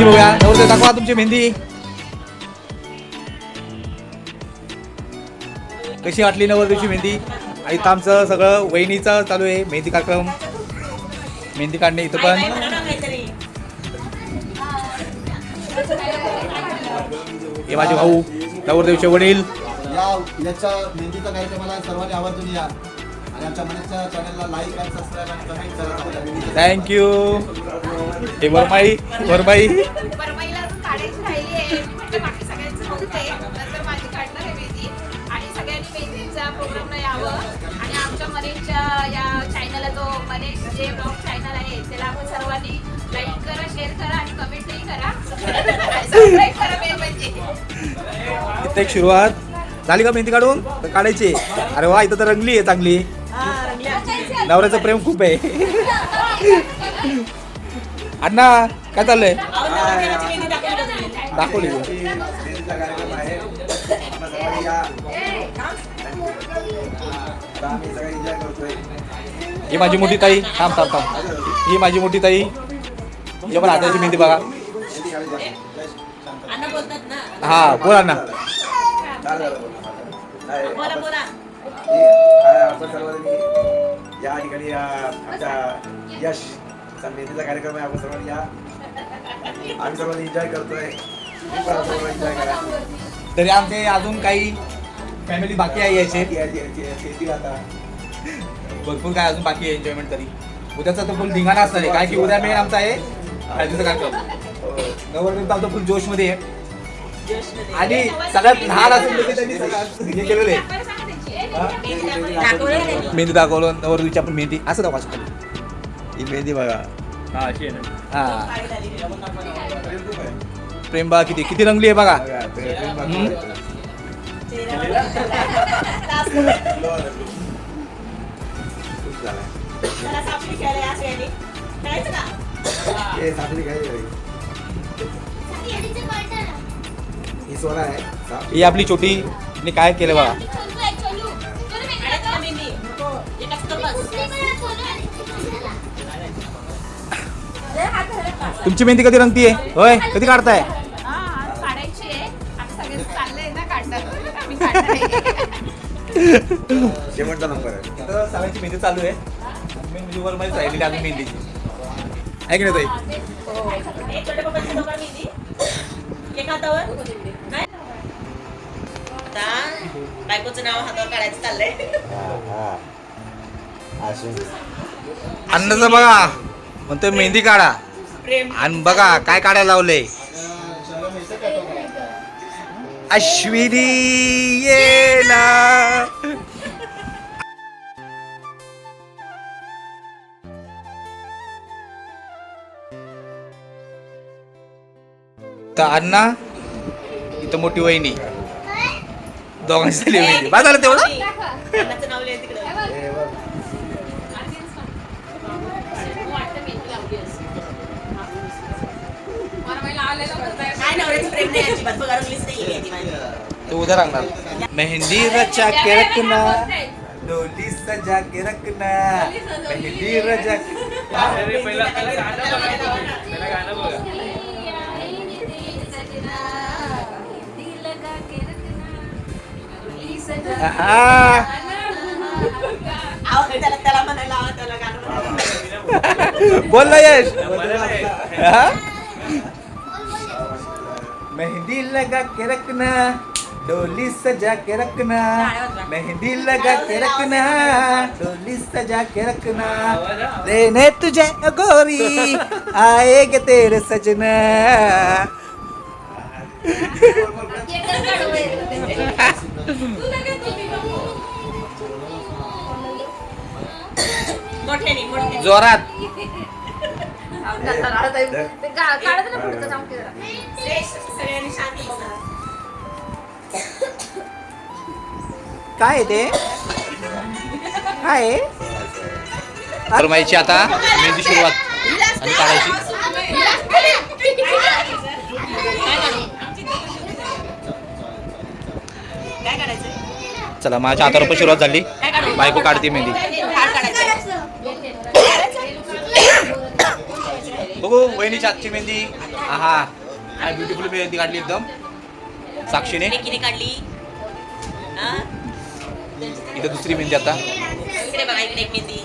मेहंदी बघूया. नवरदेव दाखवा तुमची मेहंदी कशी वाटली नवरदेवची मेहंदी. आणि इथं आमचं सगळं वहिनीचं चालू आहे मेहंदी कार्यक्रम. मेहंदी काढणे इथं पण. हे माझे भाऊ नवरदेवचे वडील. याच्या मेहंदीचा कार्यक्रमाला सर्वांनी आवर्जून या आणि आमच्या मनीषच्या चॅनलला लाईक आणि सबस्क्राईब आणि कमेंट करा. थँक्यू. हे वरमाई वरमाई परवाईला काढायची राहिली आहे. म्हटलं बाकी सगळ्यांचं होते नंतर माझी काढणार आहे मेहंदी. आणि सगळ्यांनी मेहंदीचा प्रोग्रामला यावं आणि आमच्या मनीषच्या या चॅनलला जो मनीष जे ब्लॉग चॅनल आहे त्याला आपण सर्वांनी लाईक करा, शेअर करा आणि कमेंटही करा. सबस्क्राईब करा मेन म्हणजे. इथं एक सुरुवात झाली का मेहंदी काढून तर काढायची. अरे वा इथं तर रंगली आहे चांगली. नवऱ्याचं प्रेम खूप आहे. अण्णा काय चाललंय दाखवली. मेहंदीचा कार्यक्रम आहे. आपण सर्वांनी या. आता आम्ही सगळे एन्जॉय करतोय. ही माझी मोठी ताई. थांब थांब थांब. ही माझी मोठी ताई. हिच्या पण हाताची मेहंदी बघा. हा बोला ना. आपण सर्वांनी या ठिकाणी आमच्या यश मेहंदीचा कार्यक्रम आहे. आपण सर्वांनी या. आम्ही सर्वांनी एन्जॉय करतोय. एन्जॉय करा. तरी आमचे अजून काही फॅमिली बाकी आहे यायचे. येतील आता. भरपूर काय अजून बाकी आहे एन्जॉयमेंट. तरी उद्याचा तर फुल धिंगाणा असणार आहे. काय की उद्या मेन आमचा आहे हळदीचा कार्यक्रम. नवरदेव आमचा फुल जोशमध्ये आहे. आणि सगळ्यात लहान असेल त्यांनी सगळ्यात हे केलेलं आहे. मेहंदी दाखवलं नवरदेवची आपण मेहंदी असं दाखवा. ही मेहंदी बघा. हा प्रेम बघा किती किती रंगली आहे बघा. ही सोना आहे. ही आपली छोटी ने काय केलं बघा. तुमची मेहंदी कधी रंगतीये होय कधी काढताय. काढायची आहे. आम्ही सगळे चाललंय ना काढणार. आम्ही काढणार आहे. शेवटचा नंबर आहे. इथं सगळ्यांची मेहंदी चालू आहे. मेन म्हणजे वर मध्ये राहिलेली अजून मेहंदीची आहे की नाही ताई. बायकोचं नाव हातावर काढायचं चाललंय. अन्नाचं बघा म्हणतोय मेहंदी काढा प्रेम आणि बघा काय काढायला लावलंय. अश्विनी ये ना. तर अण्णा इथं मोठी वहिनी दोघांची झाली वहिनी. बा झालं तेवढं. अन्नाचं नाव लिहायचं तिकडं. काय नवऱ्याचं प्रेम नाही अजिबात. बघा रंगलीच नाही मेहंदी माझी. तो उधर रंगणार. मेहंदी रचा के रखना डोली सजा के रखना मेहंदी रचा. त्याला म्हणायला लावा त्याला गाणं. बोल ना यश. मेहंदी लगा के रखना डोली सजा के रखना मेहंदी लगा के रखना डोली सजा के रखना लेने तुझे गोरी आएगे तेरे सजना. मोठ्याने मोठ्याने. जोरात. सगळ्यांनी शांत बघा. काय आहे ते काय आहे. फरमाईची आता मेहंदी सुरुवात आणि काढायची. काय काढायचं. चला माझ्या हातावर पण सुरुवात झाली. बायको काढते मेहंदी. बघू वहिनीची आजची मेहंदी आहा काय ब्युटिफुल मेहंदी काढली एकदम साक्षीने. किती काढली हा? इथं दुसरी मेहंदी आता. इकडे बघा इकडे एक मेहंदी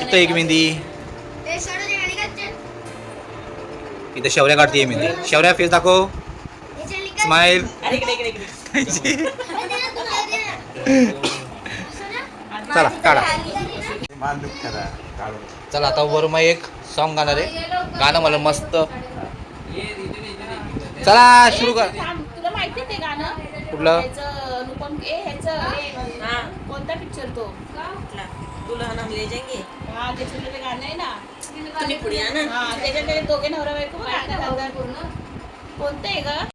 इथं एक मेहंदी. इथं शौर्या काढते मेहंदी. शौर्या फेस दाखव. स्माइल. अरे इकडे इकडे इकडे चला काढा. मान दुःख करा काढून. चला आता वर मग एक सॉन्ग गाणार आहे. गाणं मला मस्त. चला सुरू कर. तुला माहिती ते गाणं कुठलं? ह्याचं अनुपम हा कोणता पिक्चर तो कुठला? तुला हम ले जाएंगे हा त्याच्यातलं ते गाणं आहे ना तुम्ही पुढे या ना हा त्याच्यात ते दोघे नवरा बायको गाणं घालतात. कोणतं आहे ग